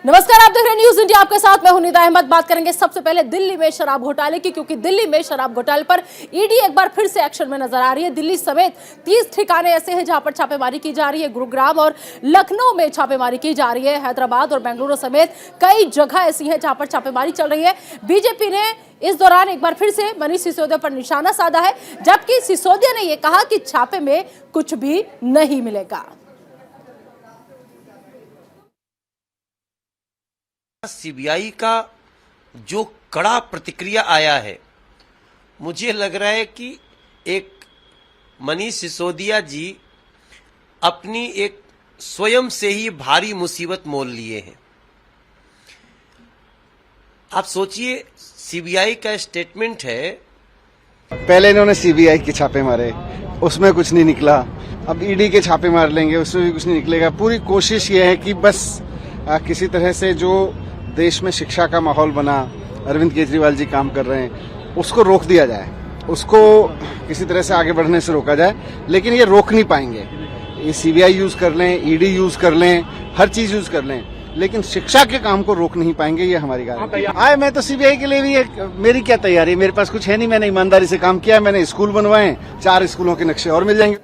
नमस्कार, आप देख रहे हैं न्यूज इंडिया। आपके साथ मैं हूं निदा अहमद। बात करेंगे सबसे पहले दिल्ली में शराब घोटाले की, क्योंकि दिल्ली में शराब घोटाले पर ईडी एक बार फिर से एक्शन में नजर आ रही है। दिल्ली समेत 30 ठिकाने ऐसे हैं जहां पर छापेमारी की जा रही है। गुरुग्राम और लखनऊ में छापेमारी की जा रही है। हैदराबाद और बेंगलुरु समेत कई जगह ऐसी है जहां पर छापेमारी चल रही है। बीजेपी ने इस दौरान एक बार फिर से मनीष सिसोदिया पर निशाना साधा है, जबकि सिसोदिया ने यह कहा कि छापे में कुछ भी नहीं मिलेगा। सीबीआई का जो कड़ा प्रतिक्रिया आया है, मुझे लग रहा है कि एक मनीष सिसोदिया जी अपनी एक स्वयं से ही भारी मुसीबत मोल लिए हैं। आप सोचिए, सीबीआई का स्टेटमेंट है, पहले इन्होंने सीबीआई के छापे मारे, उसमें कुछ नहीं निकला। अब ईडी के छापे मार लेंगे, उसमें भी कुछ नहीं निकलेगा। पूरी कोशिश ये है कि बस किसी तरह से जो देश में शिक्षा का माहौल बना, अरविंद केजरीवाल जी काम कर रहे हैं, उसको रोक दिया जाए, उसको किसी तरह से आगे बढ़ने से रोका जाए। लेकिन ये रोक नहीं पाएंगे। ये सीबीआई यूज कर लें, ईडी यूज कर लें, हर चीज यूज कर लें, लेकिन शिक्षा के काम को रोक नहीं पाएंगे। ये हमारी गारंटी है। मैं तो सीबीआई के लिए भी मेरी क्या तैयारी, मेरे पास कुछ है नहीं। मैंने ईमानदारी से काम किया, मैंने स्कूल बनवाए, 4 स्कूलों के नक्शे और मिल जाएंगे।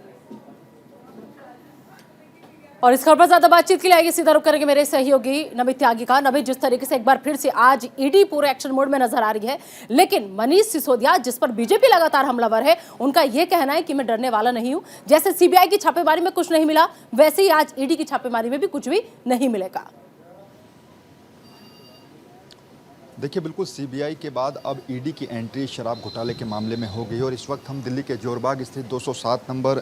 और इस खबर पर ज्यादा बातचीत के लिए आगे सीधा रुख करेंगे मेरे सहयोगी नमित त्यागी का। नमित, जिस तरीके से एक बार फिर से आज ईडी पूरे एक्शन मोड में नजर आ रही है, लेकिन मनीष सिसोदिया, जिस पर बीजेपी लगातार हमलावर है, उनका यह कहना है कि मैं डरने वाला नहीं हूं। जैसे सीबीआई की छापेमारी में कुछ नहीं मिला, वैसे ही आज ईडी की छापेमारी में भी कुछ भी नहीं मिलेगा। देखिए, बिल्कुल सीबीआई के बाद अब ईडी की एंट्री शराब घोटाले के मामले में हो गई और इस वक्त हम दिल्ली के जोरबाग स्थित 207 नंबर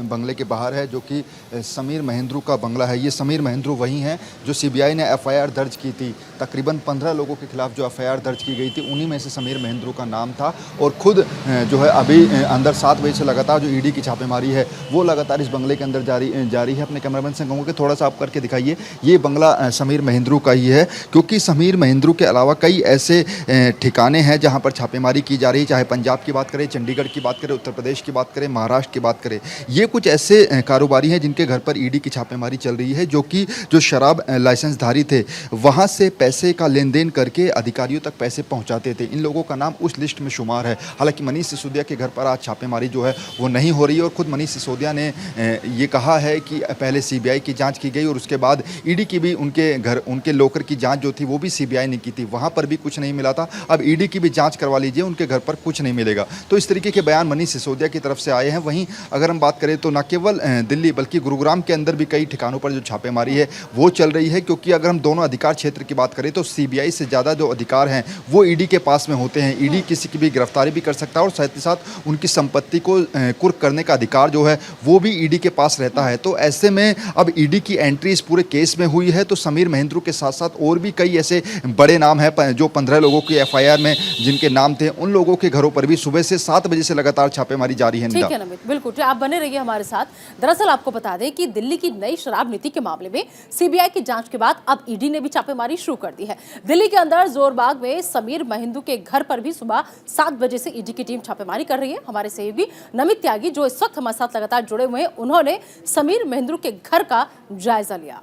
बंगले के बाहर है, जो कि समीर महेंद्रू का बंगला है। ये समीर महेंद्रू वही हैं जो सीबीआई ने एफआईआर दर्ज की थी। तकरीबन 15 लोगों के खिलाफ जो एफआईआर दर्ज की गई थी, उन्हीं में से समीर महेंद्रू का नाम था। और खुद जो है अभी अंदर 7 बजे से लगातार जो ईडी की छापेमारी है वो लगातार इस बंगले के अंदर जारी है। अपने कैमरामैन से कहूँगा कि थोड़ा सा आप करके दिखाइए। ये बंगला समीर महेंद्रू का ही है, क्योंकि समीर महेंद्रू के अलावा कई ऐसे ठिकाने हैं जहां पर छापेमारी की जा रही है। चाहे पंजाब की बात करें, चंडीगढ़ की बात करें, उत्तर प्रदेश की बात करें, महाराष्ट्र की बात करें, ये कुछ ऐसे कारोबारी हैं जिनके घर पर ईडी की छापेमारी चल रही है, जो कि जो शराब लाइसेंसधारी थे वहां से पैसे का लेन देन करके अधिकारियों तक पैसे पहुंचाते थे। इन लोगों का नाम उस लिस्ट में शुमार है। हालांकि मनीष सिसोदिया के घर पर आज छापेमारी जो है वो नहीं हो रही है और खुद मनीष सिसोदिया ने ये कहा है कि पहले सीबीआई की जाँच की गई और उसके बाद ईडी की भी उनके लोकर की जाँच जो थी वो भी सीबीआई ने की थी, वहाँ पर भी कुछ नहीं मिला था। अब ईडी की भी जांच करवा लीजिए, उनके घर पर कुछ नहीं मिलेगा। तो इस तरीके के बयान मनीष सिसोदिया की तरफ से आए हैं। वहीं अगर हम बात करें तो न केवल दिल्ली बल्कि गुरुग्राम के अंदर भी कई ठिकानों पर जो छापेमारी है वो चल रही है, क्योंकि अगर हम दोनों अधिकार क्षेत्र की बात करें तो सीबीआई से ज़्यादा जो अधिकार हैं वो ईडी के पास में होते हैं। ईडी किसी की भी गिरफ्तारी भी कर सकता है और साथ ही साथ उनकी संपत्ति को कुर्क करने का अधिकार जो है वो भी ईडी के पास रहता है। तो ऐसे में अब ईडी की एंट्री इस पूरे केस में हुई है, तो समीर महेंद्रू के साथ साथ और भी कई ऐसे बड़े नाम हैं जो 15 लोगों की एफआईआर में जिनके नाम थे, उन लोगों के घरों पर भी सुबह से 7 बजे से लगातार छापेमारी जारी है। ठीक है नमित, बिल्कुल, तो आप बने रहिए हमारे साथ। दरअसल आपको बता दें कि दिल्ली की नई शराब नीति के मामले में सीबीआई की जांच के बाद अब ईडी ने भी छापेमारी शुरू कर दी है। दिल्ली के अंदर जोरबाग में समीर महेंद्रू के घर पर भी सुबह 7 बजे से ईडी की टीम छापेमारी कर रही है। हमारे सहयोगी नमित त्यागी, जो इस वक्त हमारे साथ लगातार जुड़े हुए हैं, उन्होंने समीर महेंद्रू के घर का जायजा लिया।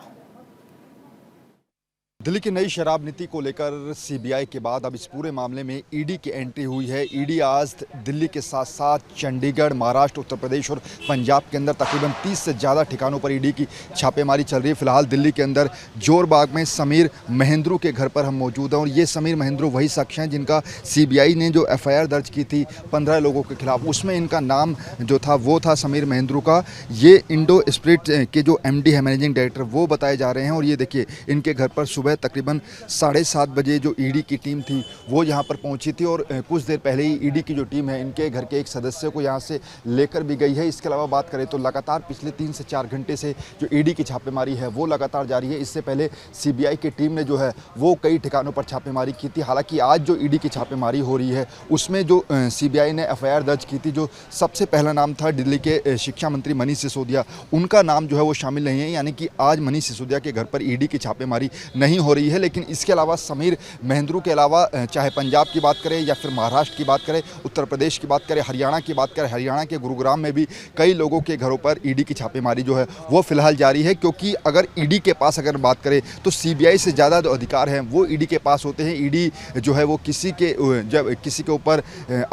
दिल्ली की नई शराब नीति को लेकर सीबीआई के बाद अब इस पूरे मामले में ईडी की एंट्री हुई है। ईडी आज दिल्ली के साथ साथ चंडीगढ़, महाराष्ट्र, उत्तर प्रदेश और पंजाब के अंदर तकरीबन 30 से ज़्यादा ठिकानों पर ईडी की छापेमारी चल रही है। फिलहाल दिल्ली के अंदर जोरबाग में समीर महेंद्रू के घर पर हम मौजूद हैं और ये समीर महेंद्रू वही शख्स हैं जिनका सीबीआई ने जो एफआईआर दर्ज की थी 15 लोगों के खिलाफ, उसमें इनका नाम जो था वो था समीर महेंद्रू का। ये इंडो स्पिरिट के जो एमडी है, मैनेजिंग डायरेक्टर, वो बताए जा रहे हैं। और ये देखिए, इनके घर पर सुबह तकरीबन 7:30 बजे जो ईडी की टीम थी वो यहाँ पर पहुँची थी और कुछ देर पहले ही ईडी की जो टीम है इनके घर के एक सदस्य को यहाँ से लेकर भी गई है। इसके अलावा बात करें तो लगातार पिछले 3 से 4 घंटे से जो ईडी की छापेमारी है वो लगातार जारी है। इससे पहले सीबीआई की टीम ने जो है वो कई ठिकानों पर छापेमारी की थी। हालांकि आज जो ईडी की छापेमारी हो रही है उसमें जो सीबीआई ने एफआईआर दर्ज की थी, जो सबसे पहला नाम था दिल्ली के शिक्षा मंत्री मनीष सिसोदिया, उनका नाम जो है वो शामिल नहीं है। यानी कि आज मनीष सिसोदिया के घर पर ईडी की छापेमारी नहीं हो रही है। लेकिन इसके अलावा समीर महेंद्रू के अलावा चाहे पंजाब की बात करें या फिर महाराष्ट्र की बात करें, उत्तर प्रदेश की बात करें, हरियाणा की बात करें, हरियाणा के गुरुग्राम में भी कई लोगों के घरों पर ईडी की छापेमारी जो है वो फिलहाल जारी है। क्योंकि अगर ईडी के पास अगर बात करें तो सीबीआई से ज़्यादा जो अधिकार हैं वो ईडी के पास होते हैं। ईडी जो है वो जब किसी के ऊपर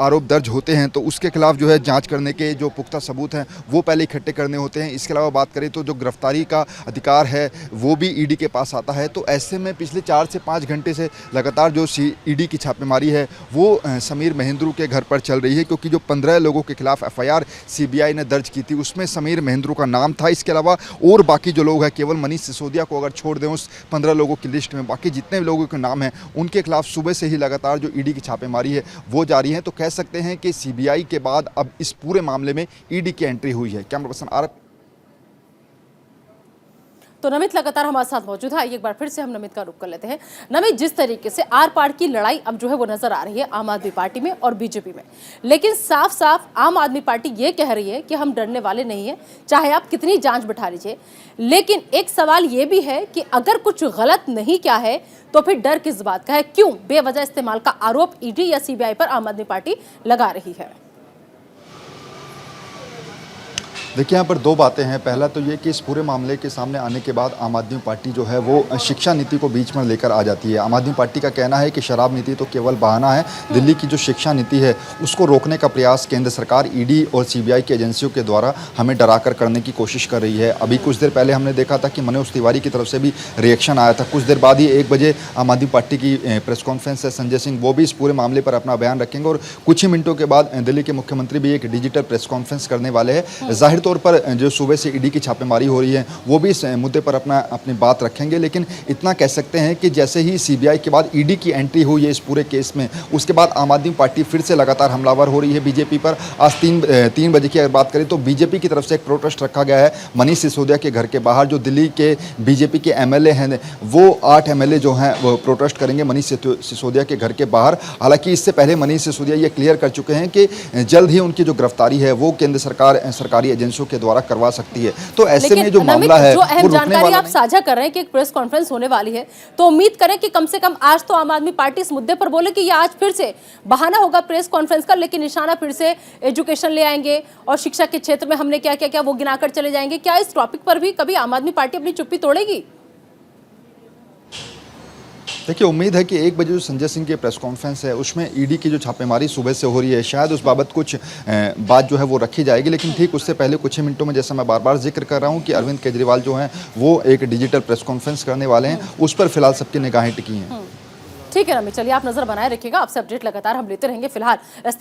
आरोप दर्ज होते हैं तो उसके खिलाफ जो है जांच करने के जो पुख्ता सबूत हैं वो पहले इकट्ठे करने होते हैं। इसके अलावा बात करें तो जो गिरफ्तारी का अधिकार है वो भी ईडी के पास आता है। तो ऐसे में पिछले 4 से 5 घंटे से लगातार जो ईडी की छापेमारी है वो समीर महेंद्रू के घर पर चल रही है। क्योंकि जो 15 लोगों के खिलाफ एफआईआर सीबीआई ने दर्ज की थी उसमें समीर महेंद्रू का नाम था। इसके अलावा और बाकी जो लोग हैं, केवल मनीष सिसोदिया को अगर छोड़ दें उस 15 लोगों की लिस्ट में, बाकी जितने लोगों के नाम हैं उनके खिलाफ सुबह से ही लगातार जो ईडी की छापेमारी है वो जारी है। तो कह सकते हैं कि सीबीआई के बाद अब इस पूरे मामले में ईडी की एंट्री हुई है। कैमरा पर्सन आरब। तो नमित लगातार हमारे साथ मौजूद है। एक बार फिर से हम नमित का रुख कर लेते हैं। नमित, जिस तरीके से आर पार की लड़ाई अब जो है वो नजर आ रही है आम आदमी पार्टी में और बीजेपी में, लेकिन साफ साफ आम आदमी पार्टी ये कह रही है कि हम डरने वाले नहीं है, चाहे आप कितनी जांच बिठा लीजिए। लेकिन एक सवाल ये भी है कि अगर कुछ गलत नहीं किया है तो फिर डर किस बात का है? क्यों बेवजह इस्तेमाल का आरोप ईडी या सीबीआई पर आम आदमी पार्टी लगा रही है? देखिए, यहाँ पर 2 बातें हैं। पहला तो ये कि इस पूरे मामले के सामने आने के बाद आम आदमी पार्टी जो है वो शिक्षा नीति को बीच में लेकर आ जाती है। आम आदमी पार्टी का कहना है कि शराब नीति तो केवल बहाना है। दिल्ली की जो शिक्षा नीति है उसको रोकने का प्रयास केंद्र सरकार ईडी और सीबीआई की एजेंसियों के द्वारा हमें डराकर करने की कोशिश कर रही है। अभी कुछ देर पहले हमने देखा था कि मनोज तिवारी की तरफ से भी रिएक्शन आया था। कुछ देर बाद ही 1 बजे आम आदमी पार्टी की प्रेस कॉन्फ्रेंस है। संजय सिंह वो भी इस पूरे मामले पर अपना बयान रखेंगे और कुछ ही मिनटों के बाद दिल्ली के मुख्यमंत्री भी एक डिजिटल प्रेस कॉन्फ्रेंस करने वाले हैं। जाहिर तौर पर जो सुबह से ईडी की छापेमारी हो रही है वो भी इस मुद्दे पर अपनी बात रखेंगे। लेकिन इतना कह सकते हैं कि जैसे ही सीबीआई के बाद ईडी की एंट्री हुई है इस पूरे केस में, उसके बाद आम आदमी पार्टी फिर से लगातार हमलावर हो रही है बीजेपी पर। आज 3 बजे की अगर बात करें तो बीजेपी की तरफ से एक प्रोटेस्ट रखा गया है मनीष सिसोदिया के घर के बाहर। जो दिल्ली के बीजेपी के एमएलए हैं वो 8 एमएलए जो हैं वो प्रोटेस्ट करेंगे मनीष सिसोदिया के घर के बाहर। हालांकि इससे पहले मनीष सिसोदिया ये क्लियर कर चुके हैं कि जल्द ही उनकी जो गिरफ्तारी है वो केंद्र सरकार सरकारी एजेंसियों के द्वारा करवा सकती है। तो ऐसे में जो मामला है, जो अहम जानकारी आप साझा कर रहे हैं कि एक प्रेस कॉन्फ्रेंस होने वाली है, तो उम्मीद करें कि कम से कम आज तो आम आदमी पार्टी इस मुद्दे पर बोले कि ये आज फिर से बहाना होगा प्रेस कॉन्फ्रेंस का, लेकिन निशाना फिर से एजुकेशन ले आएंगे और शिक्षा के क्षेत्र में हमने क्या क्या किया वो गिनाकर चले जाएंगे। क्या इस टॉपिक पर भी कभी आम आदमी पार्टी अपनी चुप्पी तोड़ेगी? देखिए, उम्मीद है कि 1 बजे जो संजय सिंह की प्रेस कॉन्फ्रेंस है उसमें ईडी की जो छापेमारी सुबह से हो रही है शायद उस बाबत कुछ बात जो है वो रखी जाएगी। लेकिन ठीक उससे पहले कुछ ही मिनटों में, जैसा मैं बार बार जिक्र कर रहा हूं कि अरविंद केजरीवाल जो हैं वो एक डिजिटल प्रेस कॉन्फ्रेंस करने वाले हैं, उस पर फिलहाल सबकी निगाहें टिकी हैं। ठीक है रमेश, चलिए आप नजर बनाए रखिएगा, आपसे अपडेट लगातार हम लेते रहेंगे। फिलहाल